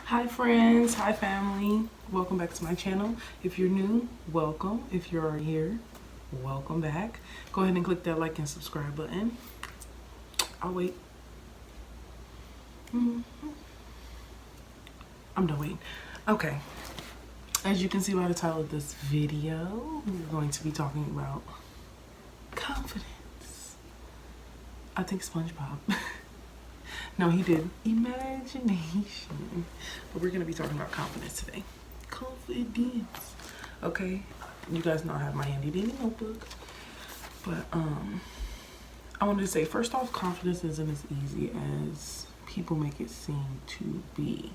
Hi friends, hi family, welcome back to my channel. If you're new, welcome. If you're here, welcome back. Go ahead and click that like and subscribe button. I'll wait. I'm done waiting. Okay, as you can see by the title of this video, we're going to be talking about confidence. I think SpongeBob. No, he did imagination. But we're gonna be talking about confidence today. Confidence. Okay. You guys know I have my handy dandy notebook. But I wanted to say, first off, confidence isn't as easy as people make it seem to be.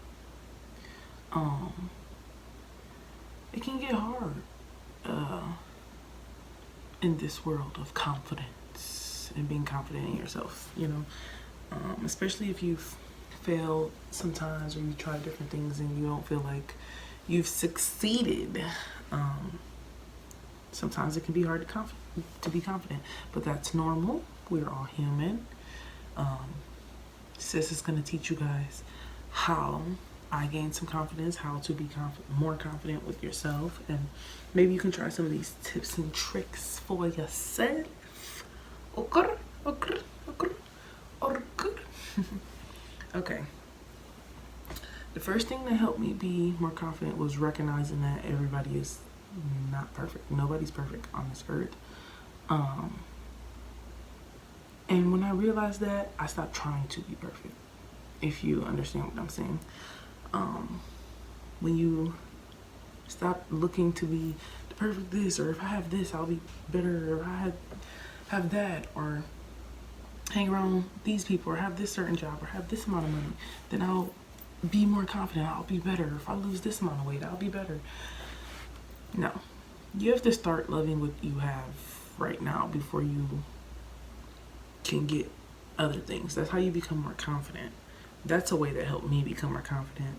It can get hard in this world of confidence and being confident in yourself, you know. Especially if you've failed sometimes or you try different things and you don't feel like you've succeeded. Sometimes it can be hard to be confident, but that's normal. We're all human. Sis is going to teach you guys how I gained some confidence, how to be more confident with yourself, and maybe you can try some of these tips and tricks for yourself. Okay. Okay. The first thing that helped me be more confident was recognizing that everybody is not perfect. Nobody's perfect on this earth. And when I realized that, I stopped trying to be perfect. If you understand what I'm saying. When you stop looking to be the perfect this, or if I have this, I'll be better, or I have that, or hang around these people, or have this certain job, or have this amount of money, then I'll be more confident, I'll be better. If I lose this amount of weight, I'll be better. No. You have to start loving what you have right now before you can get other things. That's how you become more confident. That's a way that helped me become more confident.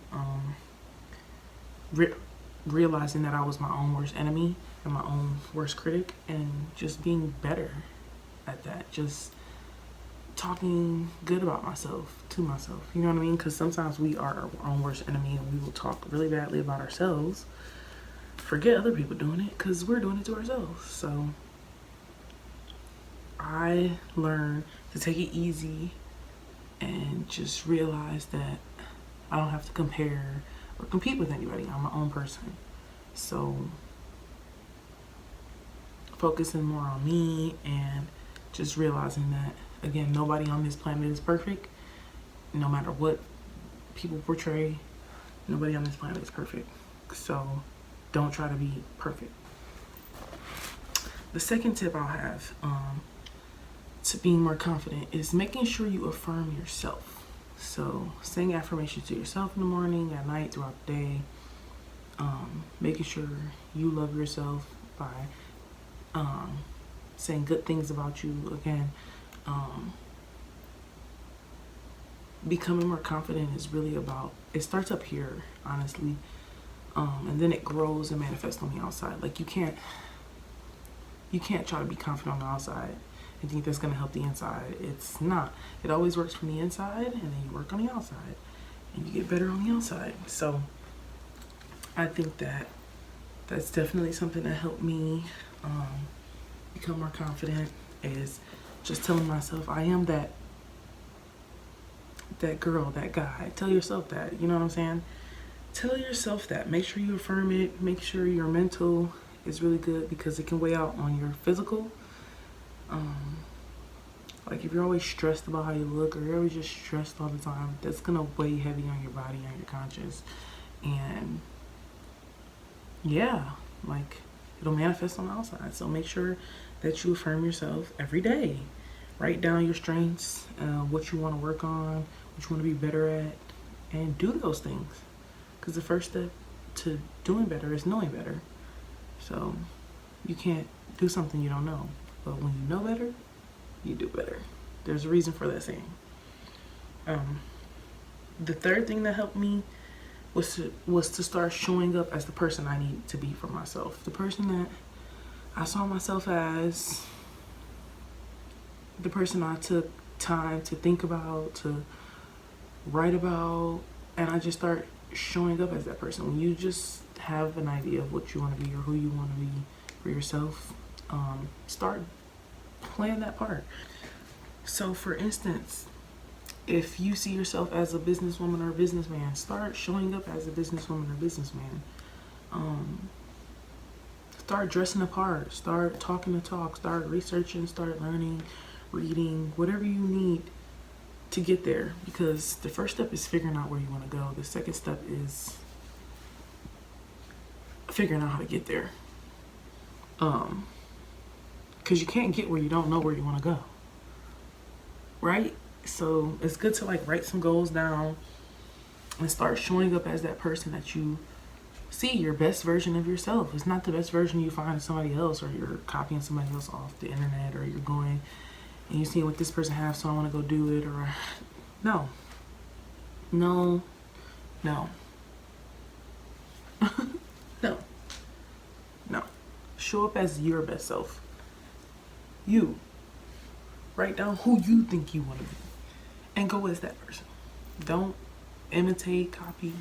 Realizing that I was my own worst enemy and my own worst critic, and just being better at that. Just talking good about myself to myself. You know what I mean? Because sometimes we are our own worst enemy and we will talk really badly about ourselves. Forget other people doing it because we're doing it to ourselves. So I learned to take it easy and just realize that I don't have to compare or compete with anybody. I'm my own person. So focusing more on me and just realizing that, again, nobody on this planet is perfect. No matter what people portray, nobody on this planet is perfect. So don't try to be perfect. The second tip I'll have to being more confident is making sure you affirm yourself. So saying affirmations to yourself in the morning, at night, throughout the day. Making sure you love yourself by saying good things about you. Again, becoming more confident is really about, it starts up here, honestly, and then it grows and manifests on the outside. Like you can't try to be confident on the outside and think that's going to help the inside. It's not. It always works from the inside, and then you work on the outside and you get better on the outside. So I think that that's definitely something that helped me become more confident, is just telling myself I am that girl, that guy. Tell yourself that, you know what I'm saying? Tell yourself that. Make sure you affirm it. Make sure your mental is really good, because it can weigh out on your physical. Like if you're always stressed about how you look, or you're always just stressed all the time, that's gonna weigh heavy on your body, on your conscience. And yeah, like it'll manifest on the outside. So make sure that you affirm yourself every day. Write down your strengths, what you want to work on, what you want to be better at, and do those things. Because the first step to doing better is knowing better. So you can't do something you don't know. But when you know better, you do better. There's a reason for that saying. The third thing that helped me was to start showing up as the person I need to be for myself. The person that I saw myself as, the person I took time to think about, to write about, and I just start showing up as that person. When you just have an idea of what you want to be or who you want to be for yourself, start playing that part. So for instance, if you see yourself as a businesswoman or a businessman, start showing up as a businesswoman or businessman. Start dressing the part, start talking the talk, start researching, start learning, reading, whatever you need to get there. Because the first step is figuring out where you want to go. The second step is figuring out how to get there. Because you can't get where you don't know where you want to go. Right? So it's good to like write some goals down and start showing up as that person that you see, your best version of yourself. It's not the best version you find in somebody else, or you're copying somebody else off the internet, or you're going and you see what this person has, so I want to go do it. Or no. No. Show up as your best self. You. Write down who you think you want to be and go as that person. Don't imitate, copy.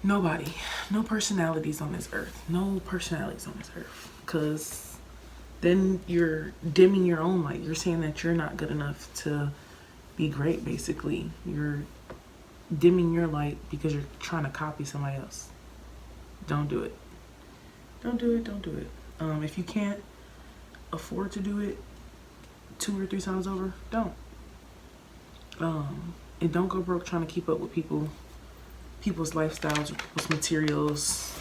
Nobody. No personalities on this earth. No personalities on this earth. Because then you're dimming your own light. You're saying that you're not good enough to be great, basically. You're dimming your light because you're trying to copy somebody else. Don't do it. Don't do it. Don't do it. If you can't afford to do it 2 or 3 times over, don't. And don't go broke trying to keep up with people's lifestyles or people's materials,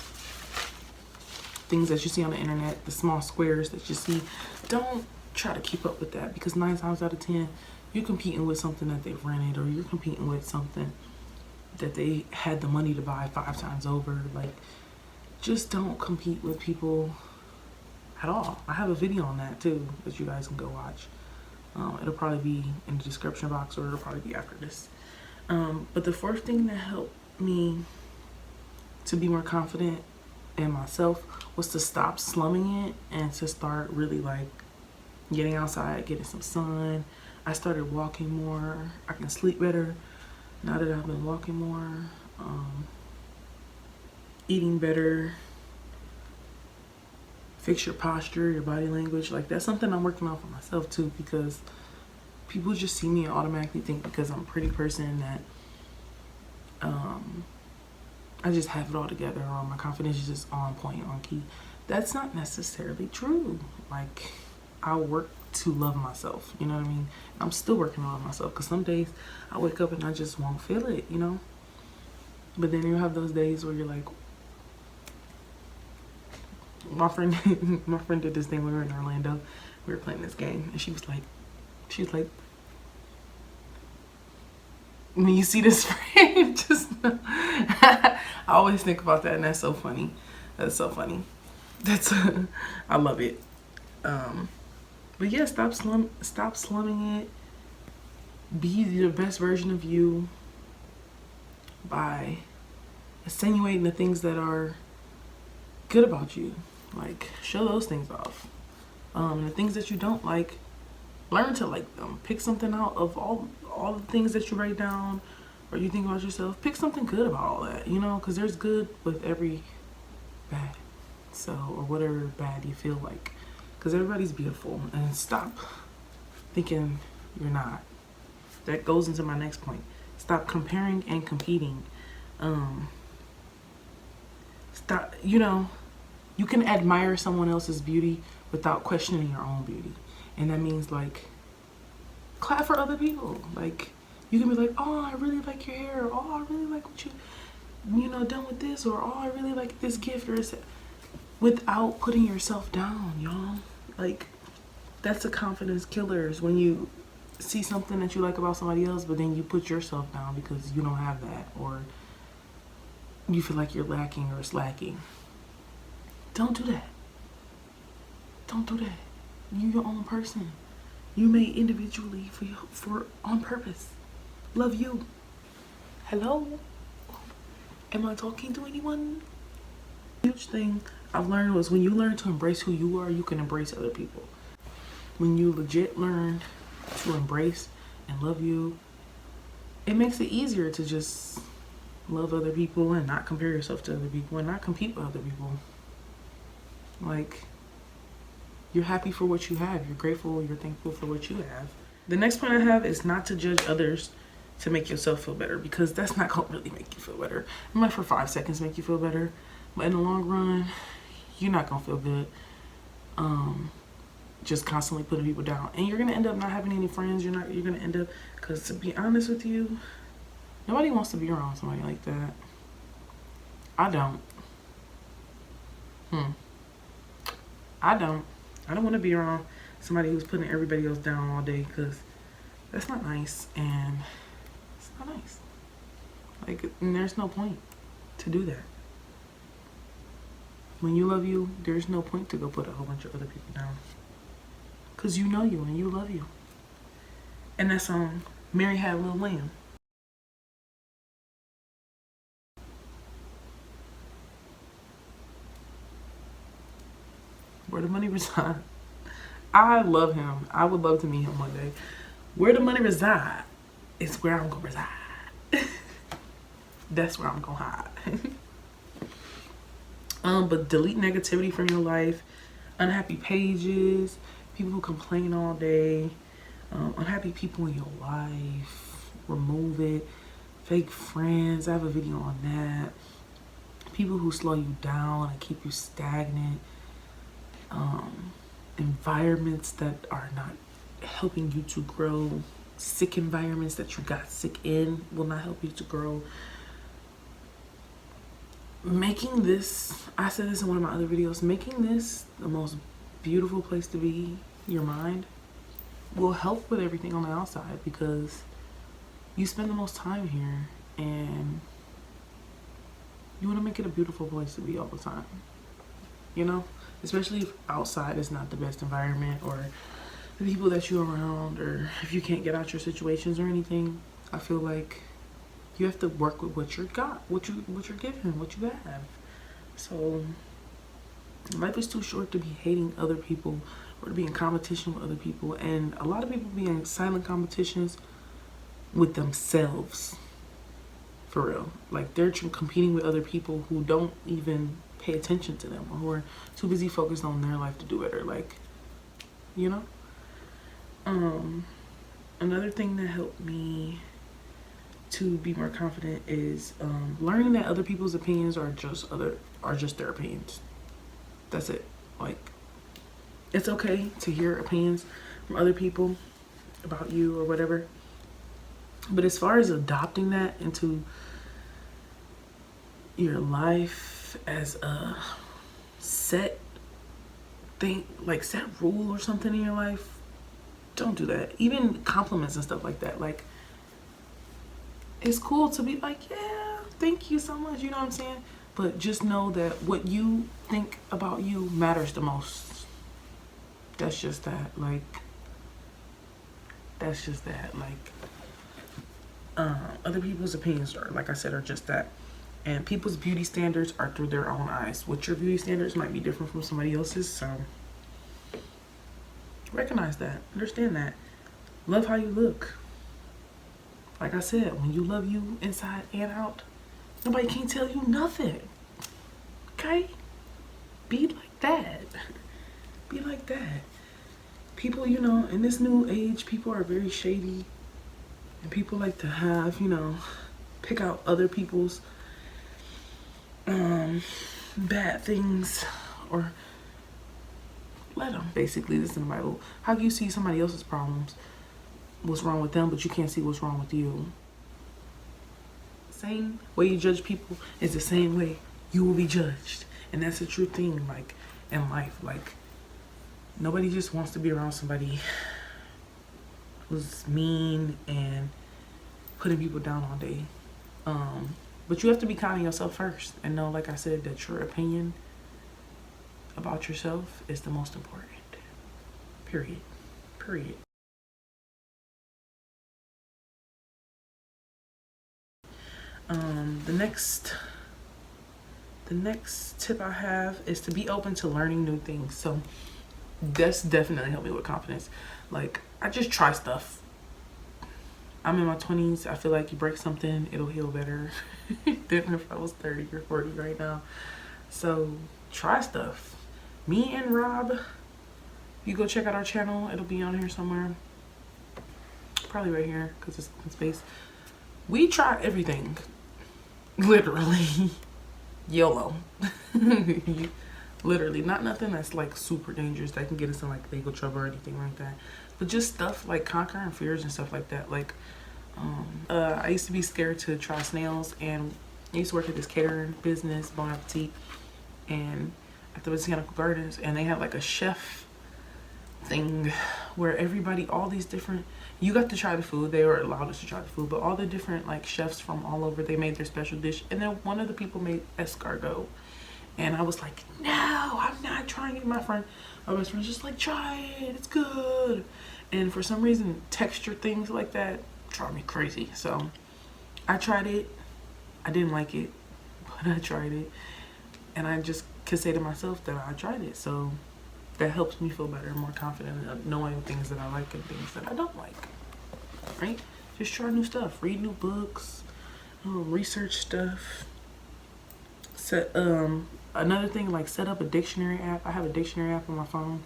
things that you see on the internet, the small squares that you see. Don't try to keep up with that, because 9 times out of 10 you're competing with something that they've rented, or you're competing with something that they had the money to buy 5 times over. Like, just don't compete with people at all. I have a video on that too that you guys can go watch. It'll probably be in the description box, or it'll probably be after this. But the first thing that helped me to be more confident in myself was to stop slumming it and to start really like getting outside, getting some sun. I started walking more. I can sleep better now that I've been walking more. Eating better. Fix your posture, your body language. Like, that's something I'm working on for myself too, because people just see me and automatically think because I'm a pretty person that I just have it all together, or my confidence is just on point, on key. That's not necessarily true. Like, I work to love myself, you know what I mean? I'm still working on myself, because some days I wake up and I just won't feel it, you know? But then you have those days where you're like, my friend did this thing when we were in Orlando. We were playing this game, and she was like, when you see this frame, just I always think about that, and that's so funny. That's so funny. I love it. But yeah, stop slumming it. Be the best version of you by attenuating the things that are good about you. Like, show those things off. The things that you don't like, learn to like them. Pick something out of all the things that you write down or you think about yourself. Pick something good about all that, you know, because there's good with every bad. So, or whatever bad you feel like, because everybody's beautiful. And stop thinking you're not. That goes into my next point. Stop comparing and competing. Stop, you know, you can admire someone else's beauty without questioning your own beauty. And that means, like, clap for other people. Like, you can be like, oh, I really like your hair, or oh, I really like what you know, done with this, or oh, I really like this gift, or without putting yourself down, y'all. Like, that's a confidence killer, is when you see something that you like about somebody else, but then you put yourself down because you don't have that, or you feel like you're lacking or slacking. Don't do that. Don't do that. You're your own person. You made individually for on purpose. Love you. Hello? Am I talking to anyone? Huge thing I've learned was, when you learn to embrace who you are, you can embrace other people. When you legit learn to embrace and love you, it makes it easier to just love other people and not compare yourself to other people and not compete with other people. Like, you're happy for what you have. You're grateful. You're thankful for what you have. The next point I have is not to judge others to make yourself feel better, because that's not going to really make you feel better. It might for 5 seconds make you feel better, but in the long run, you're not going to feel good. Just constantly putting people down. And you're going to end up not having any friends. You're going to end up, because to be honest with you, nobody wants to be around somebody like that. I don't. I don't want to be around somebody who's putting everybody else down all day, because that's not nice, and it's not nice. Like, and there's no point to do that. When you love you, there's no point to go put a whole bunch of other people down, because you know you and you love you. And that song, Mary Had a Little Lamb. Where the money reside. I love him. I would love to meet him one day. Where the money reside is where I'm gonna reside. That's where I'm gonna hide. But delete negativity from your life. Unhappy pages, people who complain all day, unhappy people in your life, remove it. Fake friends, I have a video on that. People who slow you down and keep you stagnant. Environments that are not helping you to grow. Sick environments that you got sick in will not help you to grow. Making this, I said this in one of my other videos, making this the most beautiful place to be, your mind, will help with everything on the outside, because you spend the most time here and you want to make it a beautiful place to be all the time, you know? Especially if outside is not the best environment, or the people that you're around, or if you can't get out your situations or anything. I feel like you have to work with what you're given, what you have. So life is too short to be hating other people or to be in competition with other people. And a lot of people be in silent competitions with themselves. For real. Like, they're competing with other people who don't even pay attention to them, or who are too busy focused on their life to do better. Like, you know? Another thing that helped me to be more confident is learning that other people's opinions are just their opinions. That's it. Like, it's okay to hear opinions from other people about you or whatever, but as far as adopting that into your life as a set thing, like set rule or something in your life, don't do that. Even compliments and stuff like that. Like, it's cool to be like, yeah, thank you so much, you know what I'm saying? But just know that what you think about you matters the most. That's just that. Like, that's just that. Like, other people's opinions are, like I said, are just that. And people's beauty standards are through their own eyes. What your beauty standards might be different from somebody else's. So recognize that. Understand that. Love how you look. Like I said, when you love you inside and out, nobody can tell you nothing. Okay? Be like that. Be like that. People, you know, in this new age, people are very shady. And people like to have, you know, pick out other people's bad things, or let them. Basically, this is in the Bible. How do you see somebody else's problems, what's wrong with them, but you can't see what's wrong with you? Same way you judge people is the same way you will be judged. And that's a true thing, like, in life. Like, nobody just wants to be around somebody who's mean and putting people down all day. But you have to be kind of yourself first, and know, like I said, that your opinion about yourself is the most important. Period. Period. The next tip I have is to be open to learning new things. So that's definitely helped me with confidence. Like, I just try stuff. I'm in my 20s. I feel like you break something, it'll heal better than if I was 30 or 40 right now. So try stuff. Me and Rob, you go check out our channel. It'll be on here somewhere. Probably right here because it's in space. We try everything. Literally. YOLO. Literally. Not nothing that's like super dangerous that can get us in like legal trouble or anything like that. But just stuff like conquering fears and stuff like that. Like, I used to be scared to try snails, and I used to work at this catering business, Bon Appetit, and at the Botanical Gardens, and they had like a chef thing where everybody, all these different, you got to try the food. They were allowed us to try the food, but all the different like chefs from all over, they made their special dish, and then one of the people made escargot, and I was like, no, I'm not trying it. My best friend's just like, try it, it's good. And for some reason, texture things like that drive me crazy. So I tried it. I didn't like it, but I tried it, and I just could say to myself that I tried it. So that helps me feel better and more confident in knowing things that I like and things that I don't like. Right? Just try new stuff. Read new books. Research stuff. Another thing, like set up a dictionary app. I have a dictionary app on my phone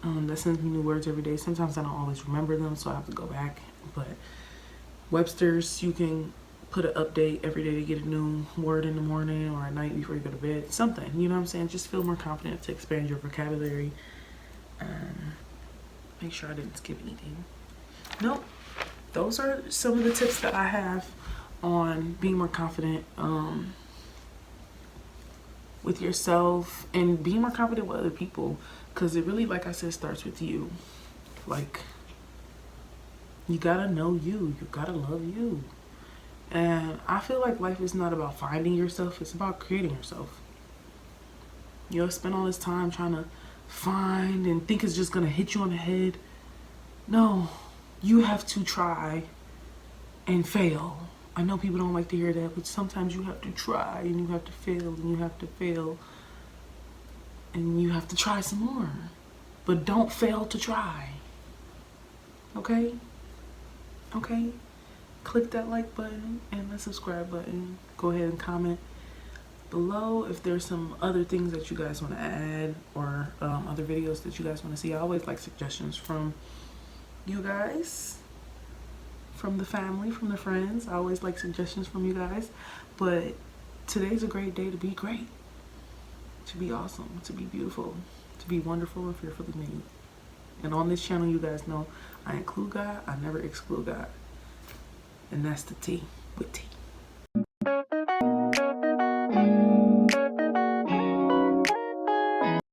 that sends me new words every day. Sometimes I don't always remember them, so I have to go back. But Webster's, you can put an update every day to get a new word in the morning or at night before you go to bed. Something, you know what I'm saying? Just feel more confident to expand your vocabulary. Make sure I didn't skip anything. Nope. Those are some of the tips that I have on being more confident with yourself and being more confident with other people. Because it really, like I said, starts with you. Like, you gotta know you. You gotta love you. And I feel like life is not about finding yourself. It's about creating yourself. You'll spend all this time trying to find and think it's just gonna hit you on the head. No, you have to try and fail. I know people don't like to hear that, but sometimes you have to try and you have to fail and you have to fail and you have to try some more. But don't fail to try. Okay? Okay? Click that like button and the subscribe button. Go ahead and comment below if there's some other things that you guys want to add or other videos that you guys want to see. I always like suggestions from you guys, from the family, from the friends. I always like suggestions from you guys. But today's a great day to be great, to be awesome, to be beautiful, to be wonderful and fearfully made. And on this channel, you guys know I include God, I never exclude God. And that's the T with T.